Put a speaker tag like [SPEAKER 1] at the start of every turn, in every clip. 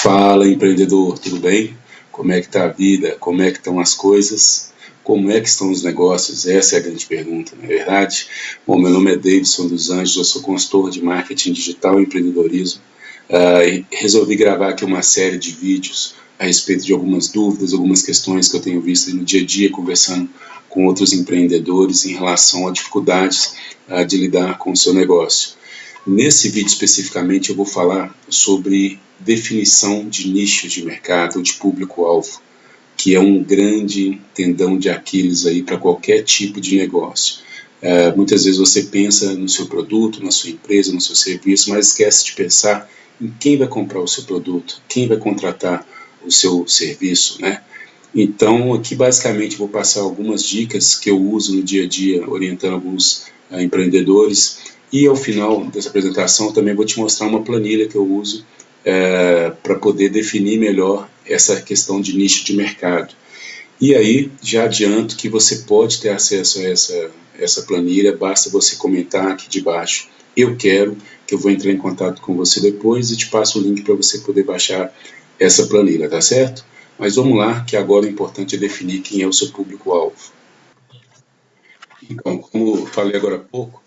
[SPEAKER 1] Fala, empreendedor, tudo bem? Como é que está a vida? Como é que estão as coisas? Como é que estão os negócios? Essa é a grande pergunta, não é verdade? Bom, meu nome é Davidson dos Anjos, eu sou consultor de marketing digital e empreendedorismo. E resolvi gravar aqui uma série de vídeos a respeito de algumas dúvidas, algumas questões que eu tenho visto no dia a dia, conversando com outros empreendedores em relação a dificuldades de lidar com o seu negócio. Nesse vídeo especificamente eu vou falar sobre definição de nicho de mercado, de público-alvo, que é um grande tendão de Aquiles aí para qualquer tipo de negócio. Muitas vezes você pensa no seu produto, na sua empresa, no seu serviço, mas esquece de pensar em quem vai comprar o seu produto, quem vai contratar o seu serviço, né? Então, aqui basicamente vou passar algumas dicas que eu uso no dia a dia, orientando alguns empreendedores. E ao final dessa apresentação, eu também vou te mostrar uma planilha que eu uso para poder definir melhor essa questão de nicho de mercado. E aí, já adianto que você pode ter acesso a essa planilha, basta você comentar aqui debaixo. Eu quero, que eu vou entrar em contato com você depois e te passo o link para você poder baixar essa planilha, tá certo? Mas vamos lá, que agora o importante é definir quem é o seu público-alvo. Então, como eu falei agora há pouco,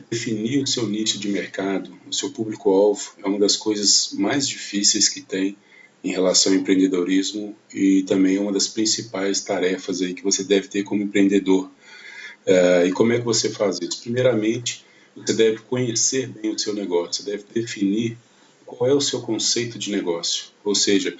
[SPEAKER 1] definir o seu nicho de mercado, o seu público-alvo, é uma das coisas mais difíceis que tem em relação ao empreendedorismo e também é uma das principais tarefas aí que você deve ter como empreendedor. E como é que você faz isso? Primeiramente, você deve conhecer bem o seu negócio, você deve definir qual é o seu conceito de negócio, ou seja,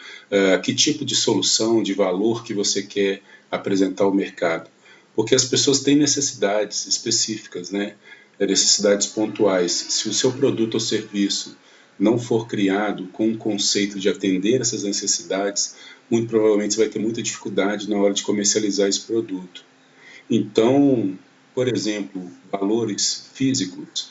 [SPEAKER 1] que tipo de solução, de valor que você quer apresentar ao mercado. Porque as pessoas têm necessidades específicas, né? Necessidades pontuais. Se o seu produto ou serviço não for criado com o conceito de atender essas necessidades, muito provavelmente você vai ter muita dificuldade na hora de comercializar esse produto. Então, por exemplo, valores físicos,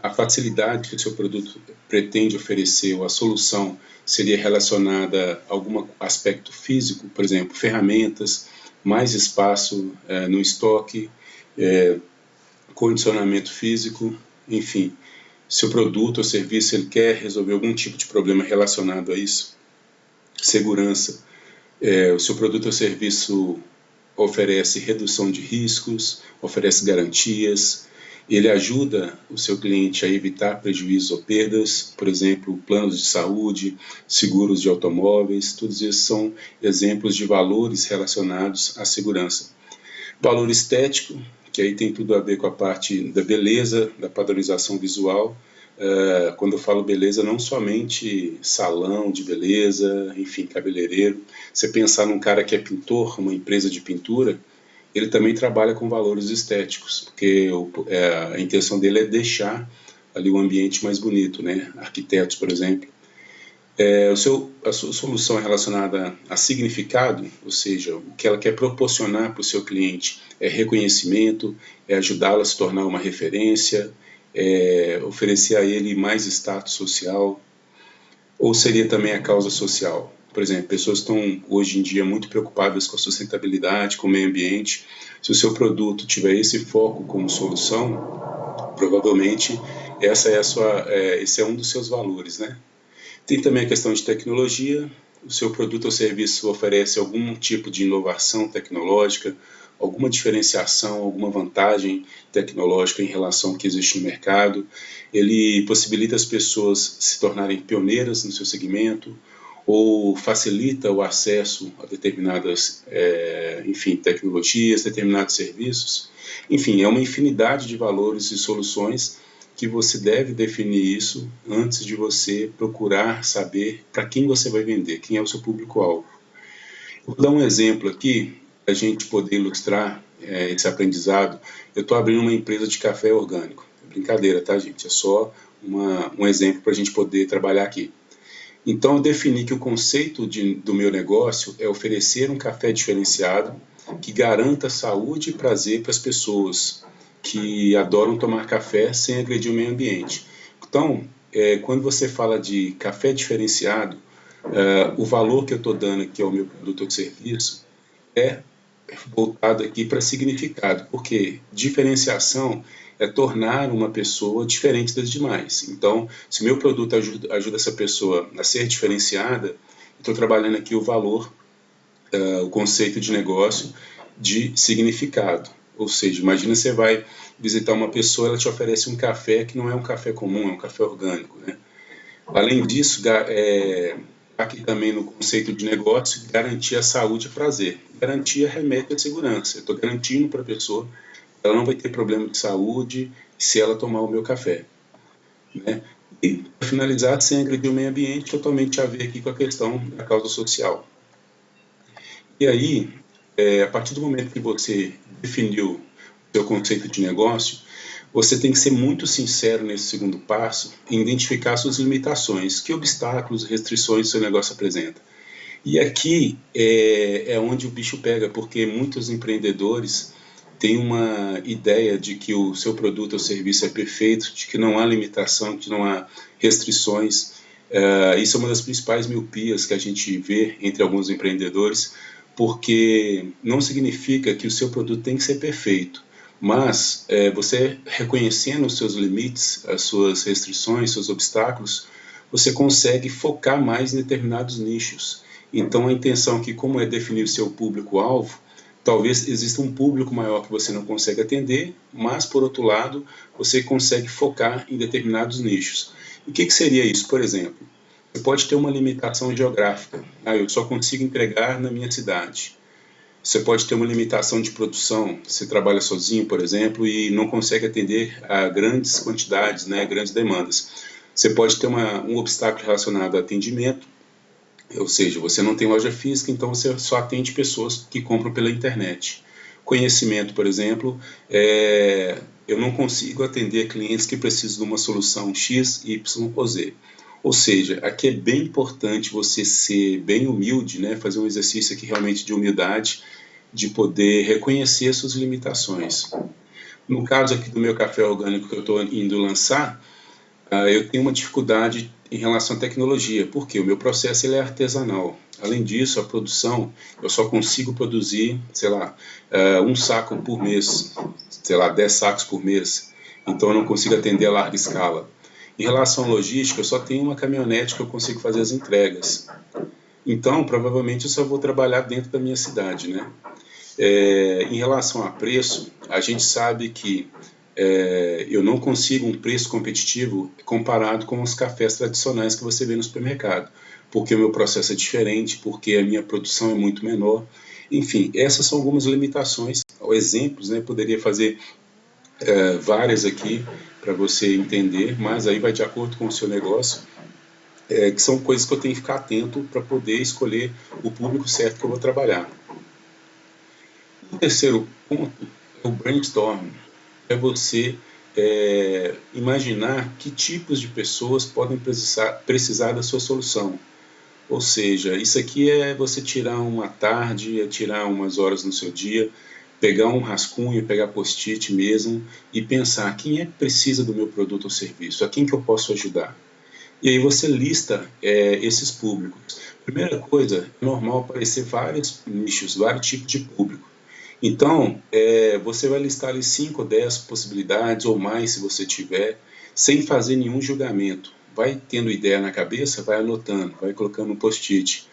[SPEAKER 1] a facilidade que o seu produto pretende oferecer ou a solução seria relacionada a algum aspecto físico, por exemplo, ferramentas, mais espaço no estoque, condicionamento físico, enfim. Se o produto ou serviço ele quer resolver algum tipo de problema relacionado a isso, segurança, o seu produto ou serviço oferece redução de riscos, oferece garantias, ele ajuda o seu cliente a evitar prejuízos ou perdas, por exemplo, planos de saúde, seguros de automóveis, todos esses são exemplos de valores relacionados à segurança. Valor estético, que aí tem tudo a ver com a parte da beleza, da padronização visual. Quando eu falo beleza, não somente salão de beleza, enfim, cabeleireiro. Você pensar num cara que é pintor, uma empresa de pintura, ele também trabalha com valores estéticos, porque a intenção dele é deixar ali o ambiente mais bonito, né? Arquitetos, por exemplo. A sua solução é relacionada a significado, ou seja, o que ela quer proporcionar para o seu cliente é reconhecimento, é ajudá-lo a se tornar uma referência, é oferecer a ele mais status social, ou seria também a causa social. Por exemplo, pessoas estão hoje em dia muito preocupadas com a sustentabilidade, com o meio ambiente. Se o seu produto tiver esse foco como solução, provavelmente esse é um dos seus valores, né? Tem também a questão de tecnologia. O seu produto ou serviço oferece algum tipo de inovação tecnológica, alguma diferenciação, alguma vantagem tecnológica em relação ao que existe no mercado. Ele possibilita as pessoas se tornarem pioneiras no seu segmento ou facilita o acesso a determinadas, tecnologias, determinados serviços. Enfim, é uma infinidade de valores e soluções que você deve definir isso antes de você procurar saber para quem você vai vender, quem é o seu público-alvo. Vou dar um exemplo aqui, para a gente poder ilustrar esse aprendizado. Eu estou abrindo uma empresa de café orgânico. Brincadeira, tá, gente? É só um exemplo para a gente poder trabalhar aqui. Então, eu defini que o conceito do meu negócio é oferecer um café diferenciado que garanta saúde e prazer para as pessoas que adoram tomar café sem agredir o meio ambiente. Então, quando você fala de café diferenciado, o valor que eu estou dando aqui ao meu produto ou serviço é voltado aqui para significado, porque diferenciação é tornar uma pessoa diferente das demais. Então, se o meu produto ajuda essa pessoa a ser diferenciada, estou trabalhando aqui o valor, o conceito de negócio de significado. Ou seja, imagina você vai visitar uma pessoa, ela te oferece um café que não é um café comum, é um café orgânico, né? Além disso, aqui também no conceito de negócio, garantia saúde e prazer. Garantia remete à segurança. Eu estou garantindo para a pessoa que ela não vai ter problema de saúde se ela tomar o meu café, né? E, para finalizar, sem agredir o meio ambiente, totalmente a ver aqui com a questão da causa social. E aí, a partir do momento que você definiu o seu conceito de negócio, você tem que ser muito sincero nesse segundo passo em identificar suas limitações, que obstáculos, restrições o seu negócio apresenta. E aqui é onde o bicho pega, porque muitos empreendedores têm uma ideia de que o seu produto ou serviço é perfeito, de que não há limitação, que não há restrições. Isso é uma das principais miopias que a gente vê entre alguns empreendedores, porque não significa que o seu produto tem que ser perfeito, mas você reconhecendo os seus limites, as suas restrições, seus obstáculos, você consegue focar mais em determinados nichos. Então a intenção aqui, como é definir o seu público-alvo, talvez exista um público maior que você não consegue atender, mas por outro lado, você consegue focar em determinados nichos. E o que seria isso? Por exemplo, você pode ter uma limitação geográfica. Eu só consigo entregar na minha cidade. Você pode ter uma limitação de produção. Você trabalha sozinho, por exemplo, e não consegue atender a grandes quantidades, né, grandes demandas. Você pode ter um obstáculo relacionado ao atendimento, ou seja, você não tem loja física, então você só atende pessoas que compram pela internet. Conhecimento, por exemplo, eu não consigo atender clientes que precisam de uma solução X, Y ou Z. Ou seja, aqui é bem importante você ser bem humilde, né? Fazer um exercício aqui realmente de humildade, de poder reconhecer suas limitações. No caso aqui do meu café orgânico que eu estou indo lançar, eu tenho uma dificuldade em relação à tecnologia, porque o meu processo ele é artesanal. Além disso, a produção, eu só consigo produzir, sei lá, um saco por mês, sei lá, 10 sacos por mês. Então eu não consigo atender a larga escala. Em relação à logística, eu só tenho uma caminhonete que eu consigo fazer as entregas. Então, provavelmente, eu só vou trabalhar dentro da minha cidade, né? Em relação a preço, a gente sabe que eu não consigo um preço competitivo comparado com os cafés tradicionais que você vê no supermercado, porque o meu processo é diferente, porque a minha produção é muito menor. Enfim, essas são algumas limitações, ou exemplos, né? Poderia fazer várias aqui para você entender, mas aí vai de acordo com o seu negócio, que são coisas que eu tenho que ficar atento para poder escolher o público certo que eu vou trabalhar. O terceiro ponto é o brainstorming. É você imaginar que tipos de pessoas podem precisar da sua solução. Ou seja, isso aqui é você tirar uma tarde, é tirar umas horas no seu dia, pegar um rascunho, pegar post-it mesmo e pensar quem é que precisa do meu produto ou serviço, a quem que eu posso ajudar. E aí você lista esses públicos. Primeira coisa, é normal aparecer vários nichos, vários tipos de público. Então, você vai listar ali 5 ou 10 possibilidades ou mais, se você tiver, sem fazer nenhum julgamento. Vai tendo ideia na cabeça, vai anotando, vai colocando um post-it.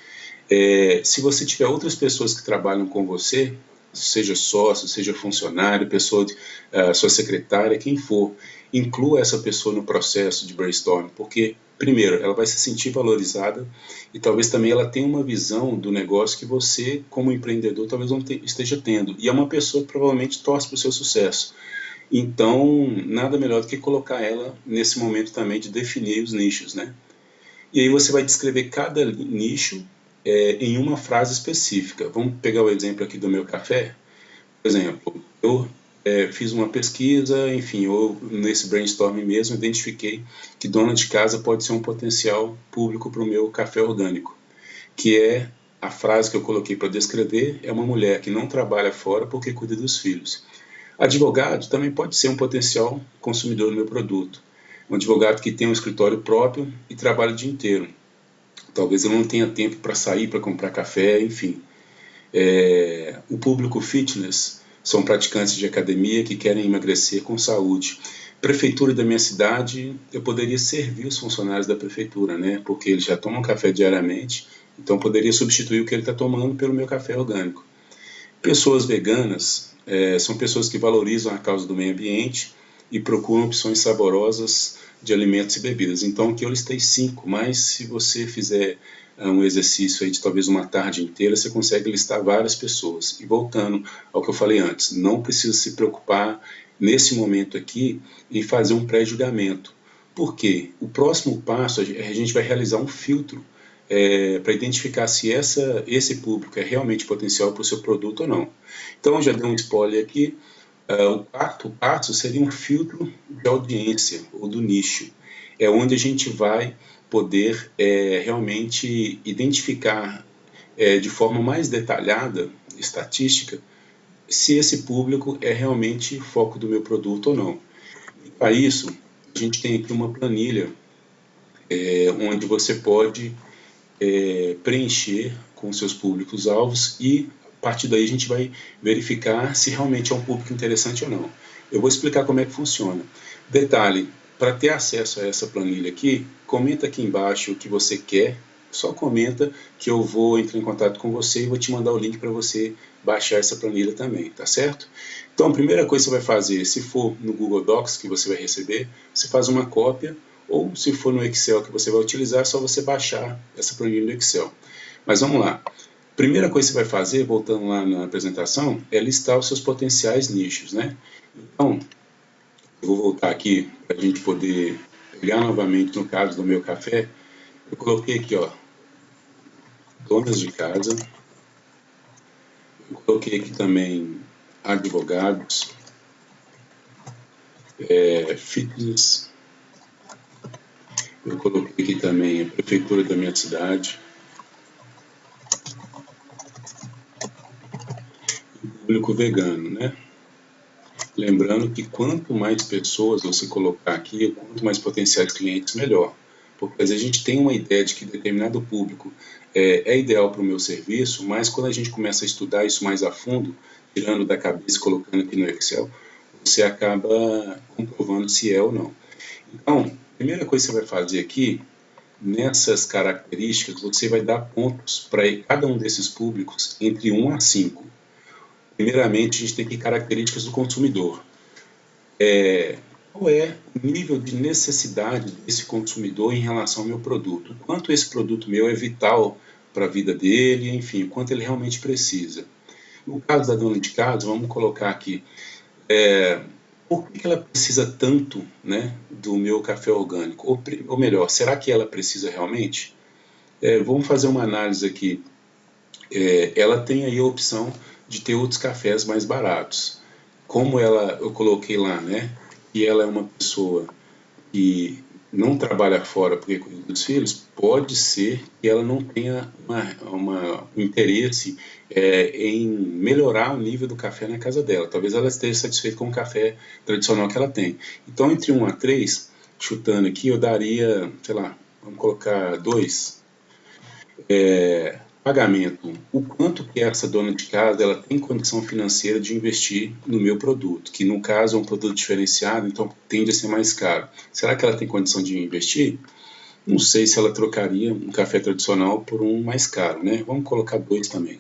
[SPEAKER 1] Se você tiver outras pessoas que trabalham com você, seja sócio, seja funcionário, sua secretária, quem for, inclua essa pessoa no processo de brainstorming, porque, primeiro, ela vai se sentir valorizada e talvez também ela tenha uma visão do negócio que você, como empreendedor, talvez não esteja tendo. E é uma pessoa que provavelmente torce para o seu sucesso. Então, nada melhor do que colocar ela nesse momento também de definir os nichos, né? E aí você vai descrever cada nicho em uma frase específica. Vamos pegar o exemplo aqui do meu café. Por exemplo, eu fiz uma pesquisa, enfim, eu nesse brainstorming mesmo identifiquei que dona de casa pode ser um potencial público para o meu café orgânico, que é a frase que eu coloquei para descrever, é uma mulher que não trabalha fora porque cuida dos filhos. Advogado também pode ser um potencial consumidor do meu produto. Um advogado que tem um escritório próprio e trabalha o dia inteiro. Talvez eu não tenha tempo para sair para comprar café, enfim. O público fitness são praticantes de academia que querem emagrecer com saúde. Prefeitura da minha cidade, eu poderia servir os funcionários da prefeitura, né? Porque eles já tomam café diariamente, então poderia substituir o que ele está tomando pelo meu café orgânico. Pessoas veganas são pessoas que valorizam a causa do meio ambiente e procuram opções saborosas de alimentos e bebidas. Então aqui eu listei 5, mas se você fizer um exercício aí de talvez uma tarde inteira, você consegue listar várias pessoas. E voltando ao que eu falei antes, não precisa se preocupar nesse momento aqui em fazer um pré-julgamento. Por quê? O próximo passo, a gente vai realizar um filtro para identificar se esse público é realmente potencial para o seu produto ou não. Então, eu já dei um spoiler aqui. O quarto passo seria um filtro de audiência ou do nicho. É onde a gente vai poder realmente identificar de forma mais detalhada, estatística, se esse público é realmente foco do meu produto ou não. E para isso, a gente tem aqui uma planilha onde você pode preencher com seus públicos-alvos e a partir daí a gente vai verificar se realmente é um público interessante ou não. Eu vou explicar como é que funciona. Detalhe, para ter acesso a essa planilha aqui, comenta aqui embaixo o que você quer, só comenta que eu vou entrar em contato com você e vou te mandar o link para você baixar essa planilha também, tá certo? Então a primeira coisa que você vai fazer, se for no Google Docs que você vai receber, você faz uma cópia, ou se for no Excel que você vai utilizar, é só você baixar essa planilha no Excel. Mas vamos lá. Primeira coisa que você vai fazer, voltando lá na apresentação, é listar os seus potenciais nichos, né? Então, eu vou voltar aqui para a gente poder pegar novamente no caso do meu café. Eu coloquei aqui, ó, donas de casa. Eu coloquei aqui também advogados, fitness. Eu coloquei aqui também a prefeitura da minha cidade. Público vegano, né? Lembrando que quanto mais pessoas você colocar aqui, quanto mais potenciais clientes, melhor. Porque às vezes a gente tem uma ideia de que determinado público é ideal para o meu serviço, mas quando a gente começa a estudar isso mais a fundo, tirando da cabeça e colocando aqui no Excel, você acaba comprovando se é ou não. Então, a primeira coisa que você vai fazer aqui, nessas características, você vai dar pontos para cada um desses públicos entre 1 a 5. Primeiramente, a gente tem aqui características do consumidor. Qual é o nível de necessidade desse consumidor em relação ao meu produto? O quanto esse produto meu é vital para a vida dele, enfim, o quanto ele realmente precisa. No caso da dona de casa, vamos colocar aqui, por que ela precisa tanto, né, do meu café orgânico? Ou melhor, será que ela precisa realmente? Vamos fazer uma análise aqui. Ela tem aí a opção de ter outros cafés mais baratos. Como eu coloquei lá, né, e ela é uma pessoa que não trabalha fora porque cuida dos filhos, pode ser que ela não tenha um interesse em melhorar o nível do café na casa dela. Talvez ela esteja satisfeita com o café tradicional que ela tem. Então, entre 1 a 3, chutando aqui, eu daria, sei lá, vamos colocar 2. Pagamento. O quanto que essa dona de casa ela tem condição financeira de investir no meu produto, que no caso é um produto diferenciado, então tende a ser mais caro. Será que ela tem condição de investir? Não sei se ela trocaria um café tradicional por um mais caro, né? Vamos colocar 2 também.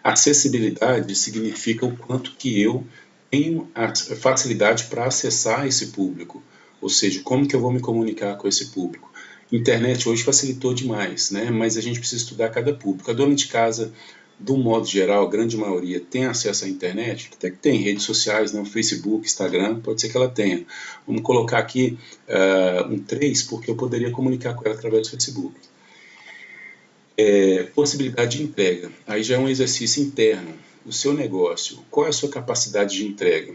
[SPEAKER 1] Acessibilidade significa o quanto que eu tenho a facilidade para acessar esse público, ou seja, como que eu vou me comunicar com esse público. Internet hoje facilitou demais, né? Mas a gente precisa estudar cada público. A dona de casa, do modo geral, a grande maioria tem acesso à internet, até que tem redes sociais, né? Facebook, Instagram, pode ser que ela tenha. Vamos colocar aqui um 3, porque eu poderia comunicar com ela através do Facebook. Possibilidade de entrega. Aí já é um exercício interno. O seu negócio, qual é a sua capacidade de entrega?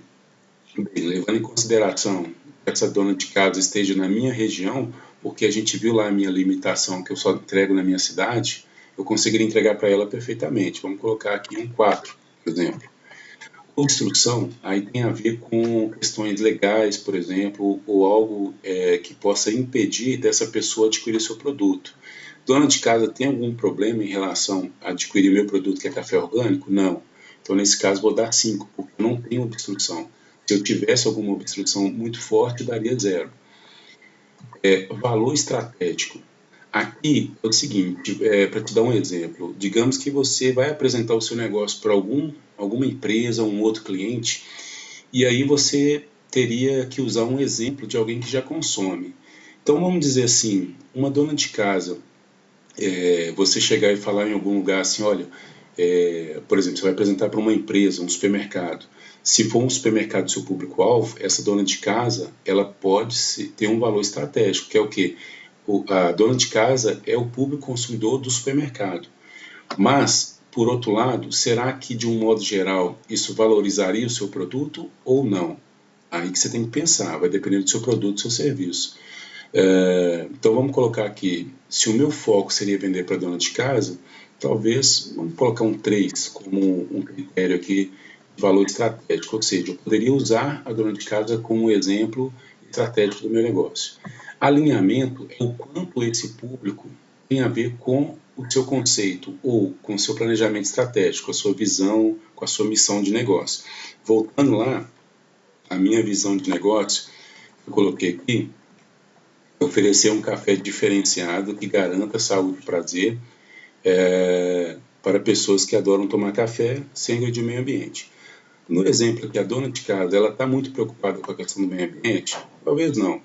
[SPEAKER 1] Bem, levando em consideração que essa dona de casa esteja na minha região, porque a gente viu lá a minha limitação, que eu só entrego na minha cidade, eu conseguiria entregar para ela perfeitamente. Vamos colocar aqui um 4, por exemplo. Obstrução, aí tem a ver com questões legais, por exemplo, ou algo que possa impedir dessa pessoa adquirir seu produto. Dona de casa tem algum problema em relação a adquirir meu produto que é café orgânico? Não. Então, nesse caso, vou dar 5, porque eu não tenho obstrução. Se eu tivesse alguma obstrução muito forte, daria 0. Valor estratégico. Aqui é o seguinte, para te dar um exemplo, digamos que você vai apresentar o seu negócio para alguma empresa, um outro cliente, e aí você teria que usar um exemplo de alguém que já consome. Então, vamos dizer assim, uma dona de casa, você chegar e falar em algum lugar assim, olha, por exemplo, você vai apresentar para uma empresa, um supermercado. Se for um supermercado do seu público-alvo, essa dona de casa, ela pode ter um valor estratégico, que é o quê? A dona de casa é o público consumidor do supermercado. Mas, por outro lado, será que, de um modo geral, isso valorizaria o seu produto ou não? Aí que você tem que pensar, vai depender do seu produto, do seu serviço. Então, vamos colocar aqui, se o meu foco seria vender para dona de casa, talvez, vamos colocar um 3 como um critério aqui de valor estratégico, ou seja, eu poderia usar a dona de casa como um exemplo estratégico do meu negócio. Alinhamento é o quanto esse público tem a ver com o seu conceito ou com o seu planejamento estratégico, a sua visão, com a sua missão de negócio. Voltando lá, a minha visão de negócio, eu coloquei aqui, oferecer um café diferenciado que garanta saúde e prazer para pessoas que adoram tomar café sem agredir o meio ambiente. No exemplo que a dona de casa, ela está muito preocupada com a questão do meio ambiente? Talvez não.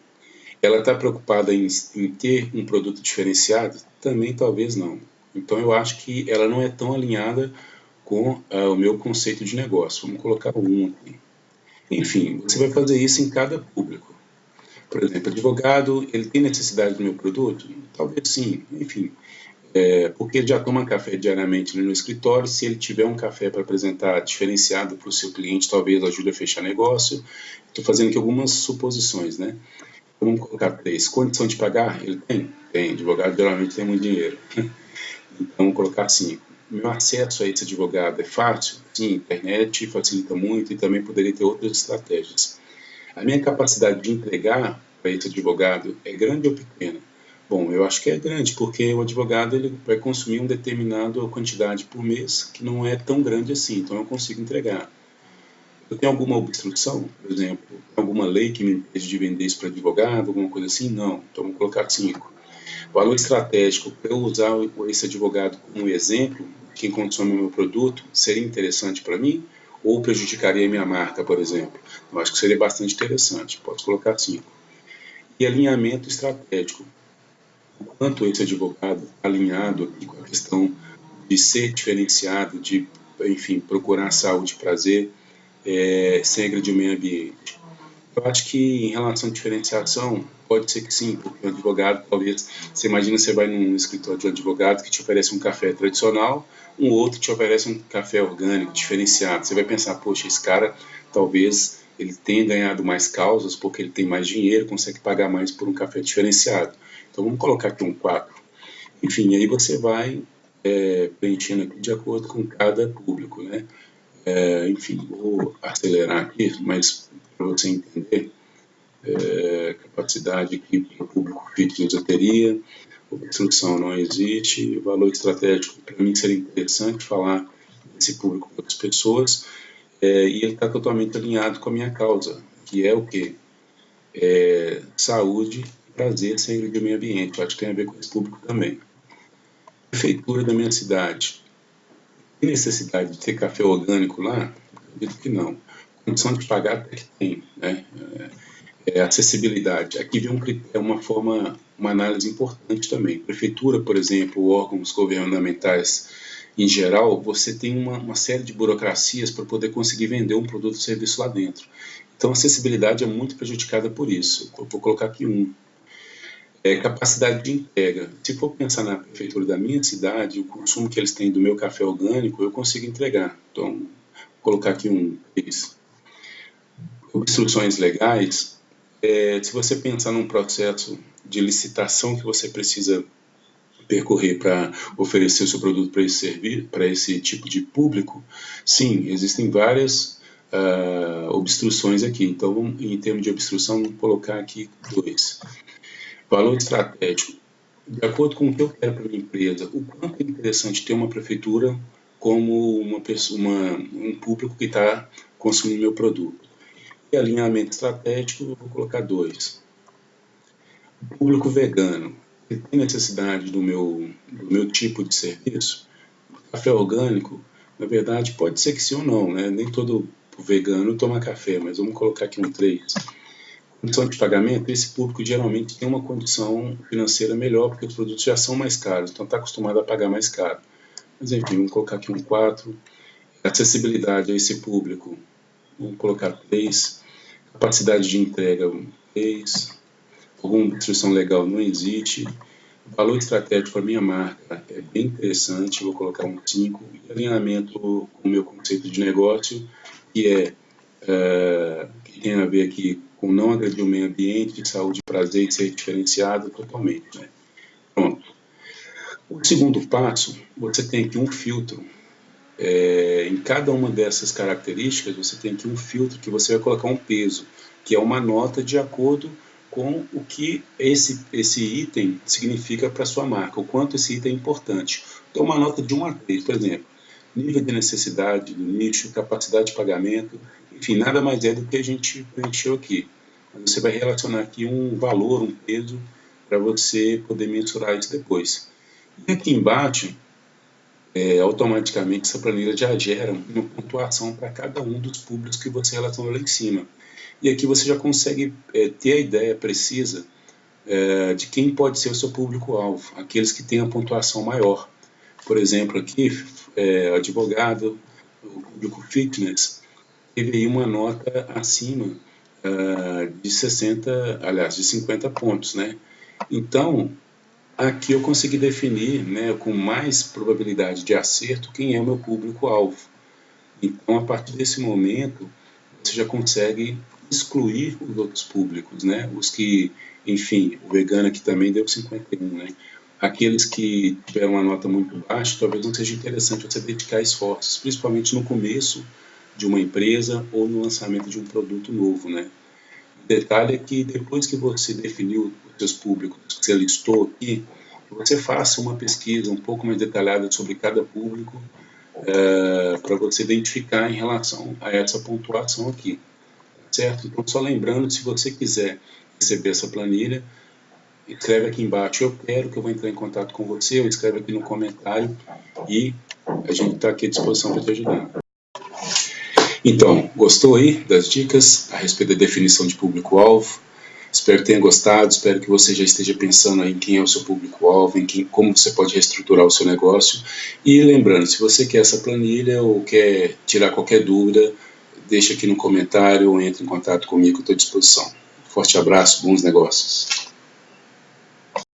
[SPEAKER 1] Ela está preocupada em ter um produto diferenciado? Também talvez não. Então eu acho que ela não é tão alinhada com o meu conceito de negócio. Vamos colocar um aqui. Enfim, você vai fazer isso em cada público. Por exemplo, advogado, ele tem necessidade do meu produto? Talvez sim. Enfim, porque ele já toma café diariamente no escritório, se ele tiver um café para apresentar diferenciado para o seu cliente, talvez ajude a fechar negócio. Estou fazendo aqui algumas suposições, né? Vamos colocar 3. Condição de pagar? Ele tem? Tem. Advogado geralmente tem muito dinheiro. Então, vamos colocar 5. Meu acesso a esse advogado é fácil? Sim, internet facilita muito e também poderia ter outras estratégias. A minha capacidade de entregar para esse advogado é grande ou pequena? Bom, eu acho que é grande, porque o advogado ele vai consumir uma determinada quantidade por mês, que não é tão grande assim, então eu consigo entregar. Eu tenho alguma obstrução, por exemplo, alguma lei que me impede de vender isso para advogado, alguma coisa assim? Não, então vamos colocar 5. Valor estratégico, para eu usar esse advogado como exemplo, quem consome o meu produto, seria interessante para mim? Ou prejudicaria a minha marca, por exemplo? Eu acho que seria bastante interessante, pode colocar 5. E alinhamento estratégico, o quanto esse advogado alinhado com a questão de ser diferenciado, de, enfim, procurar saúde e prazer, sem agredir o meio ambiente. Eu acho que em relação à diferenciação, pode ser que sim, porque o advogado, talvez, você imagina, você vai num escritório de um advogado que te oferece um café tradicional, um outro te oferece um café orgânico, diferenciado. Você vai pensar, poxa, esse cara, talvez, ele tenha ganhado mais causas porque ele tem mais dinheiro, consegue pagar mais por um café diferenciado. Então, vamos colocar aqui um 4. Enfim, aí você vai preenchendo aqui de acordo com cada público, né? Enfim, vou acelerar aqui, mas para você entender, capacidade aqui para o público fitness eu teria, obstrução não existe, valor estratégico, para mim seria interessante falar desse público para outras pessoas, e ele está totalmente alinhado com a minha causa, que é o quê? Saúde e prazer sem agredir o meio ambiente. Eu acho que tem a ver com esse público também. Prefeitura da minha cidade. Tem necessidade de ter café orgânico lá? Acredito que não. Condição de pagar até que tem, né? Acessibilidade. Aqui vem uma análise importante também. Prefeitura, por exemplo, órgãos governamentais em geral, você tem uma série de burocracias para poder conseguir vender um produto ou serviço lá dentro. Então, a acessibilidade é muito prejudicada por isso. Eu vou colocar aqui um. Capacidade de entrega. Se for pensar na prefeitura da minha cidade, o consumo que eles têm do meu café orgânico, eu consigo entregar. Então, vou colocar aqui um. Obstruções legais. Se você pensar num processo de licitação que você precisa percorrer para oferecer o seu produto para esse serviço, para esse tipo de público, sim, existem várias obstruções aqui. Então, em termos de obstrução, vou colocar aqui 2. Valor estratégico. De acordo com o que eu quero para a minha empresa, o quanto é interessante ter uma prefeitura como um público que está consumindo meu produto. E alinhamento estratégico, eu vou colocar 2. O público vegano, ele tem necessidade do meu tipo de serviço? Café orgânico, na verdade, pode ser que sim ou não, né? Nem todo vegano toma café, mas vamos colocar aqui um 3. Condição de pagamento, esse público geralmente tem uma condição financeira melhor, porque os produtos já são mais caros, então está acostumado a pagar mais caro. Mas enfim, vamos colocar aqui um 4. Acessibilidade a esse público, vamos colocar 3. Capacidade de entrega, 3. Alguma restrição legal não existe. Valor estratégico para a minha marca é bem interessante, vou colocar um 5. E alinhamento com o meu conceito de negócio, que tem a ver aqui com não agredir o meio ambiente, saúde, prazer e ser diferenciado totalmente, né? Pronto. O segundo passo, você tem aqui um filtro. Em cada uma dessas características, você tem aqui um filtro que você vai colocar um peso, que é uma nota de acordo com o que esse item significa para a sua marca, o quanto esse item é importante. Então, uma nota de 1 a 3, por exemplo, nível de necessidade do nicho, capacidade de pagamento, enfim, nada mais é do que a gente preencheu aqui. Você vai relacionar aqui um valor, um peso, para você poder mensurar isso depois. E aqui embaixo, automaticamente essa planilha já gera uma pontuação para cada um dos públicos que você relaciona lá em cima. E aqui você já consegue ter a ideia precisa de quem pode ser o seu público-alvo, aqueles que têm a pontuação maior. Por exemplo, aqui, advogado, o público fitness, teve aí uma nota acima de 50 pontos, né? Então, aqui eu consegui definir, né, com mais probabilidade de acerto quem é o meu público-alvo. Então, a partir desse momento, você já consegue excluir os outros públicos, né? Os que, enfim, o vegano aqui também deu 51, né? Aqueles que tiveram uma nota muito baixa, talvez não seja interessante você dedicar esforços, principalmente no começo de uma empresa ou no lançamento de um produto novo, né? O detalhe é que depois que você definiu os seus públicos, que você listou aqui, você faça uma pesquisa um pouco mais detalhada sobre cada público para você identificar em relação a essa pontuação aqui, certo? Então, só lembrando, se você quiser receber essa planilha, escreve aqui embaixo, eu quero, que eu vou entrar em contato com você, ou escreve aqui no comentário e a gente está aqui à disposição para te ajudar. Então, gostou aí das dicas a respeito da definição de público-alvo? Espero que tenha gostado, espero que você já esteja pensando aí em quem é o seu público-alvo, como você pode reestruturar o seu negócio. E lembrando, se você quer essa planilha ou quer tirar qualquer dúvida, deixa aqui no comentário ou entre em contato comigo, estou à disposição. Forte abraço, bons negócios.